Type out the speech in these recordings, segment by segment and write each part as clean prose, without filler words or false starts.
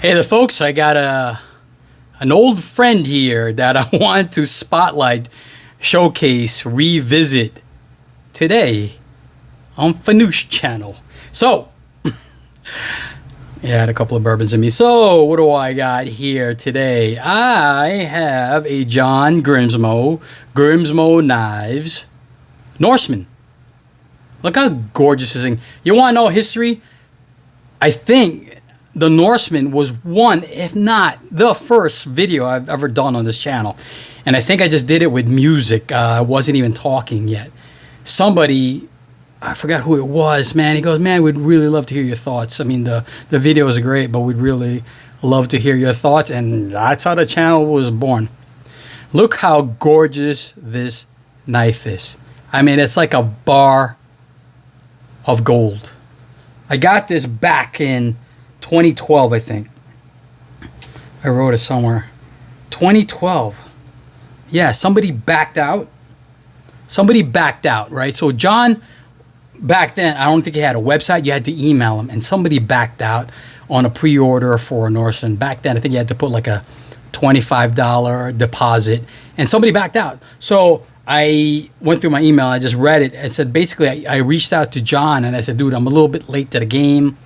Hey, the folks, I got an old friend here that I want to spotlight, showcase, revisit today on Fanouche channel. So, yeah, I had a couple of bourbons in me. So, what do I got here today? I have a John Grimsmo Knives, Norseman. Look how gorgeous this thing. You want to know history? I think the Norseman was one, if not the first video I've ever done on this channel. And I think I just did it with music. I wasn't even talking yet. Somebody, I forgot who it was, man. He goes, man, we'd really love to hear your thoughts. I mean, the video is great, but we'd really love to hear your thoughts. And that's how the channel was born. Look how gorgeous this knife is. I mean, it's like a bar of gold. I got this back in 2012, I think. I wrote it somewhere. 2012. Yeah, somebody backed out. Somebody backed out, right? So John, back then, I don't think he had a website. You had to email him. And somebody backed out on a pre-order for a Norseman. Back then, I think you had to put like a $25 deposit. And somebody backed out. So I went through my email. I just read it. It said, basically, I reached out to John. And I said, dude, I'm a little bit late to the game.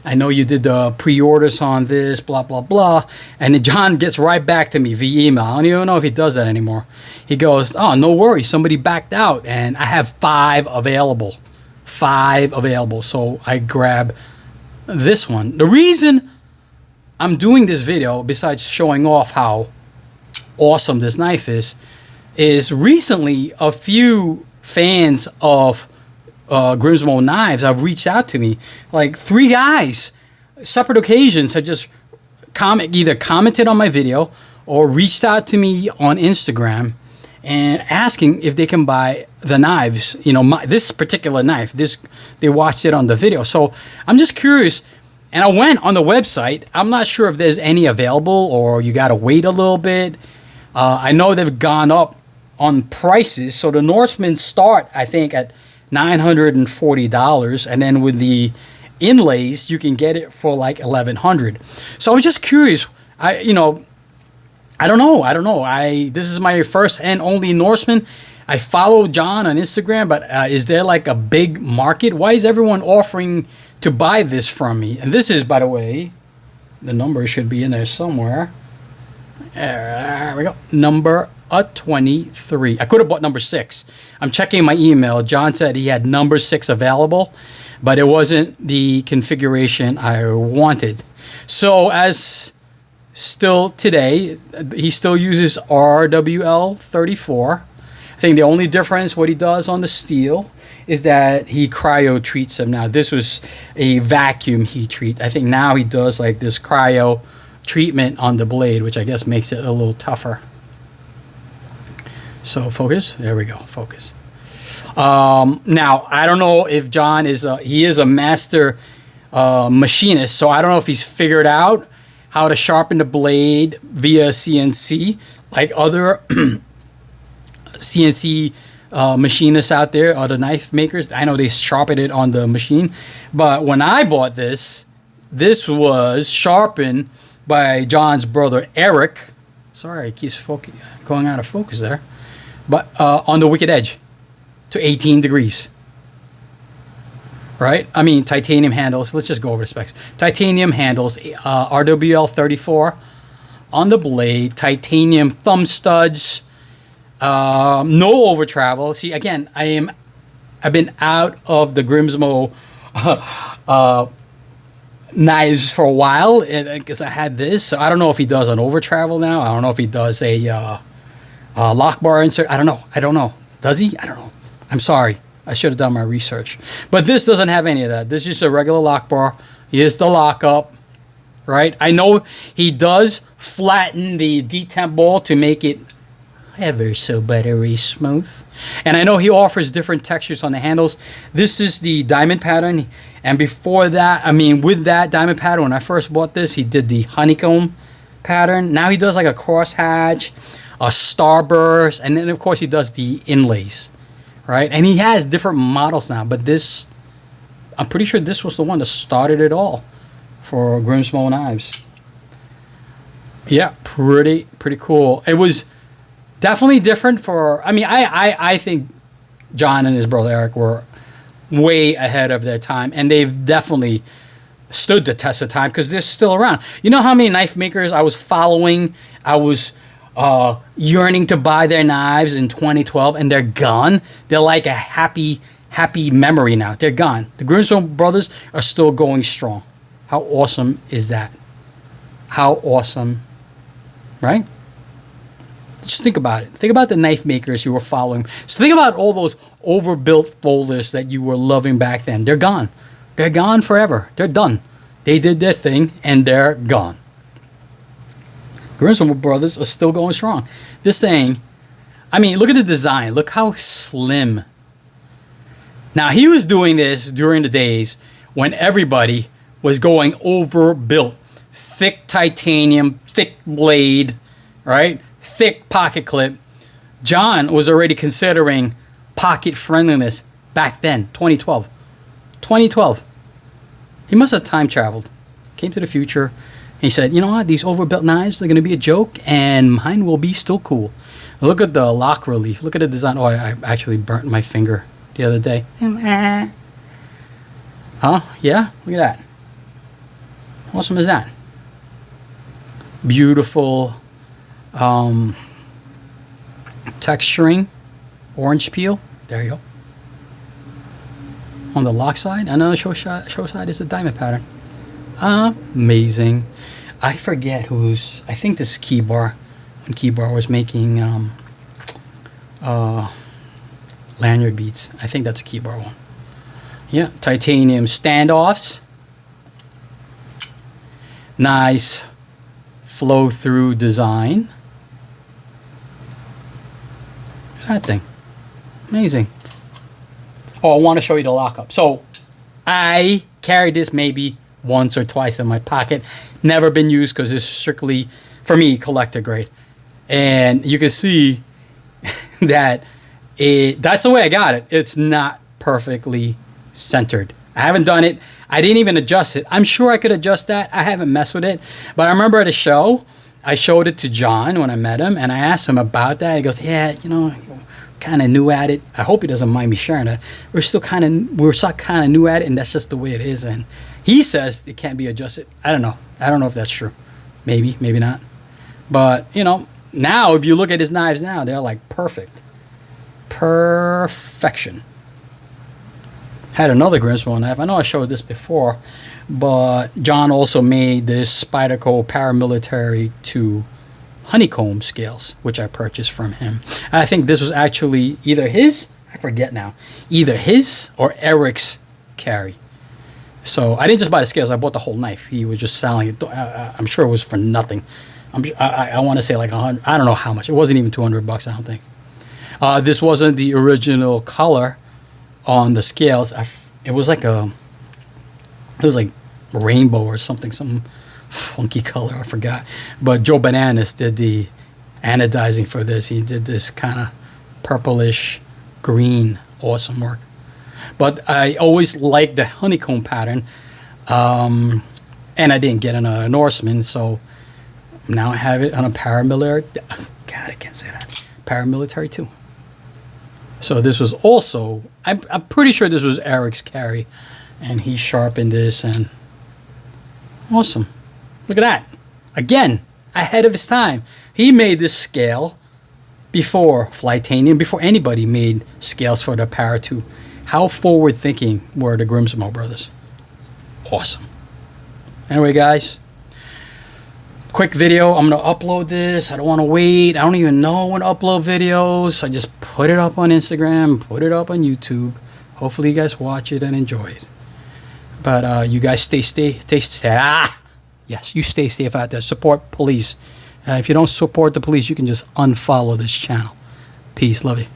I know you did the pre-orders on this, blah, blah, blah. And then John gets right back to me via email. I don't even know if he does that anymore. He goes, oh, no worries. Somebody backed out. And I have 5 available. 5 available. So I grab this one. The reason I'm doing this video, besides showing off how awesome this knife is recently a few fans of Grimsmo Knives have reached out to me. Like 3 guys, separate occasions, have just either commented on my video or reached out to me on Instagram and asking if they can buy the knives. You know, this particular knife. They watched it on the video. So I'm just curious. And I went on the website. I'm not sure if there's any available or you got to wait a little bit. I know they've gone up on prices. So the Norsemen start, I think, at $940, and then with the inlays you can get it for like $1,100. So I was just curious. I don't know. This is my first and only Norseman. I follow John on Instagram, but is there like a big market? Why is everyone offering to buy this from me? And this is, by the way, the number should be in there somewhere. There we go. Number 23. I could have bought number 6. I'm checking my email. John said he had number 6 available, but it wasn't the configuration I wanted. So as still today, he still uses RWL 34. I think the only difference what he does on the steel is that he cryo treats them. Now this was a vacuum heat treat. I think now he does like this cryo treatment on the blade, which I guess makes it a little tougher. So focus. There we go. Focus. Now I don't know if John is he is a master machinist, so I don't know if he's figured out how to sharpen the blade via CNC like other CNC machinists out there, other knife makers. I know they sharpen it on the machine, but when I bought this was sharpened by John's brother Eric. Sorry, it keeps going out of focus there. But on the wicked edge to 18 degrees. Right? I mean, titanium handles. Let's just go over the specs. Titanium handles, RWL 34 on the blade, titanium thumb studs, no over travel. See, again, I've been out of the Grimsmo knives for a while because I had this. So I don't know if he does an over travel now. I don't know if he does a lock bar insert. I don't know. Does he? I don't know. I'm sorry. I should have done my research. But this doesn't have any of that. This is just a regular lock bar. Here's the lockup, right? I know he does flatten the detemp ball to make it ever so buttery smooth. And I know he offers different textures on the handles. This is the diamond pattern. And before that, I mean, with that diamond pattern, when I first bought this, he did the honeycomb pattern. Now he does like a crosshatch, a starburst, and then of course he does the inlays, right? And he has different models now, but this, I'm pretty sure this was the one that started it all for Grimsmo knives. Yeah, pretty cool. It was definitely different for. I mean, I think John and his brother Eric were way ahead of their time, and they've definitely stood the test of time because they're still around. You know how many knife makers I was following? I was yearning to buy their knives in 2012, and they're gone. They're like a happy memory now. They're gone. The Grimstone brothers are still going strong. How awesome is that? How awesome, right? Just think about it. Think about the knife makers you were following. So think about all those overbuilt folders that you were loving back then. They're gone. They're gone forever. They're done. They did their thing and they're gone. Grimstone brothers are still going strong. This thing, I mean, look at the design. Look how slim. Now, he was doing this during the days when everybody was going overbuilt. Thick titanium, thick blade, right? Thick pocket clip. John was already considering pocket friendliness back then, 2012. 2012. He must have time traveled. Came to the future. And he said, you know what? These overbuilt knives, they're going to be a joke, and mine will be still cool. Look at the lock relief. Look at the design. Oh, I actually burnt my finger the other day. Huh? Yeah? Look at that. How awesome is that? Beautiful texturing. Orange peel. There you go. On the lock side, another show side is the diamond pattern. Amazing. I forget who's. I think this is Key Bar. When Key Bar was making lanyard beads. I think that's a Key Bar one. Yeah, titanium standoffs. Nice flow through design. Look at that thing. Amazing. Oh, I want to show you the lockup. So I carried this maybe once or twice in my pocket. Never been used because it's strictly, for me, collector grade. And you can see that that's the way I got it. It's not perfectly centered. I haven't done it. I didn't even adjust it. I'm sure I could adjust that. I haven't messed with it. But I remember at a show, I showed it to John when I met him, and I asked him about that. He goes, yeah, you know, kind of new at it. I hope he doesn't mind me sharing that. We're still kind of new at it, and that's just the way it is. And he says it can't be adjusted. I don't know. I don't know if that's true. Maybe, maybe not. But, you know, now if you look at his knives now, they're like perfect. Perfection. Had another Grimstone knife. I know I showed this before, but John also made this Spyderco Paramilitary 2 honeycomb scales, which I purchased from him. I think this was actually either his, I forget now, either his or Eric's carry. So I didn't just buy the scales, I bought the whole knife. He was just selling it. I'm sure it was for nothing. I want to say like 100, I don't know how much. It wasn't even $200, I don't think. This wasn't the original color on the scales. It was like rainbow or something, some funky color, I forgot. But Joe Bananas did the anodizing for this. He did this kind of purplish green, awesome work. But I always liked the honeycomb pattern, and I didn't get on a Norseman, so now I have it on a paramilitary. God, I can't say that. Paramilitary 2. So this was also, I'm pretty sure this was Eric's carry, and he sharpened this, and awesome. Look at that. Again, ahead of his time. He made this scale before Flytanium, before anybody made scales for the Para 2. How forward thinking were the Grimstone brothers? Awesome. Anyway, guys, quick video. I'm going to upload this. I don't want to wait. I don't even know when to upload videos. I just put it up on Instagram, put it up on YouTube. Hopefully you guys watch it and enjoy it. But you guys stay yes, you stay safe out there. Support police. If you don't support the police, you can just unfollow this channel. Peace. Love you.